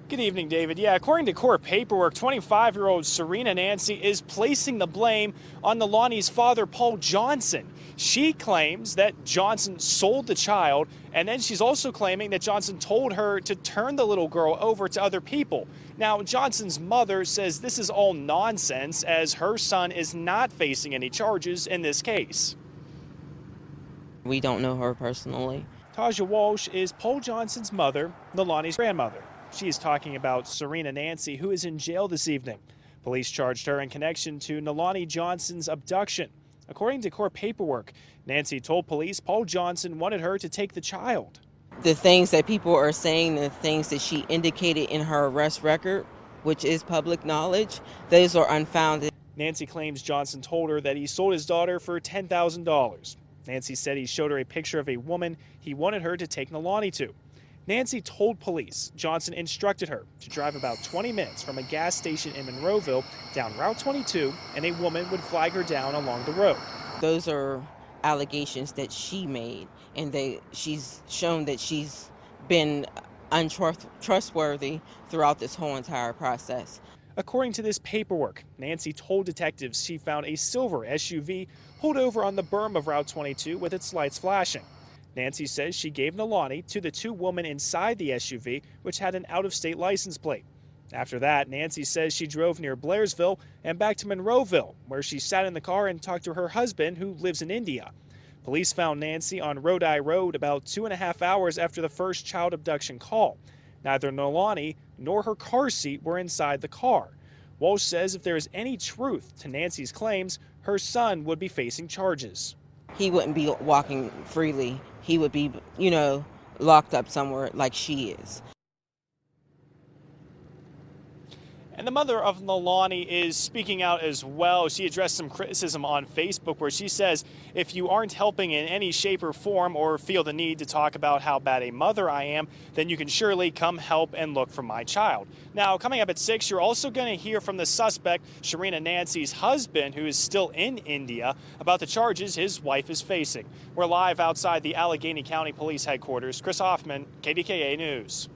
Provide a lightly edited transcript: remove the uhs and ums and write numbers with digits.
Good evening, David. Yeah, according to court paperwork, 25-year-old Sharena Nancy is placing the blame on Nalani's father, Paul Johnson. She claims that Johnson sold the child, and then she's also claiming that Johnson told her to turn the little girl over to other people. Now, Johnson's mother says this is all nonsense, as her son is not facing any charges in this case. We don't know her personally. Taja Walsh is Paul Johnson's mother, Nalani's grandmother. She is talking about Sharena Nancy, who is in jail this evening. Police charged her in connection to Nalani Johnson's abduction. According to court paperwork, Nancy told police Paul Johnson wanted her to take the child. The things that people are saying, the things that she indicated in her arrest record, which is public knowledge, those are unfounded. Nancy claims Johnson told her that he sold his daughter for $10,000. Nancy said he showed her a picture of a woman he wanted her to take Nalani to. Nancy told police Johnson instructed her to drive about 20 minutes from a gas station in Monroeville down Route 22, and a woman would flag her down along the road. Those are allegations that she made, and she's shown that she's been untrustworthy throughout this whole entire process. According to this paperwork, Nancy told detectives she found a silver SUV pulled over on the berm of Route 22 with its lights flashing. Nancy says she gave Nalani to the two women inside the SUV, which had an out-of-state license plate. After that, Nancy says she drove near Blairsville and back to Monroeville, where she sat in the car and talked to her husband, who lives in India. Police found Nancy on Rodi Road about 2.5 hours after the first child abduction call. Neither Nalani nor her car seat were inside the car. Walsh says if there is any truth to Nancy's claims, her son would be facing charges. He wouldn't be walking freely. He would be, locked up somewhere like she is. And the mother of Nalani is speaking out as well. She addressed some criticism on Facebook where she says, if you aren't helping in any shape or form or feel the need to talk about how bad a mother I am, then you can surely come help and look for my child. Now, coming up at 6, you're also going to hear from the suspect, Sharena Nancy's husband, who is still in India, about the charges his wife is facing. We're live outside the Allegheny County Police Headquarters. Chris Hoffman, KDKA News.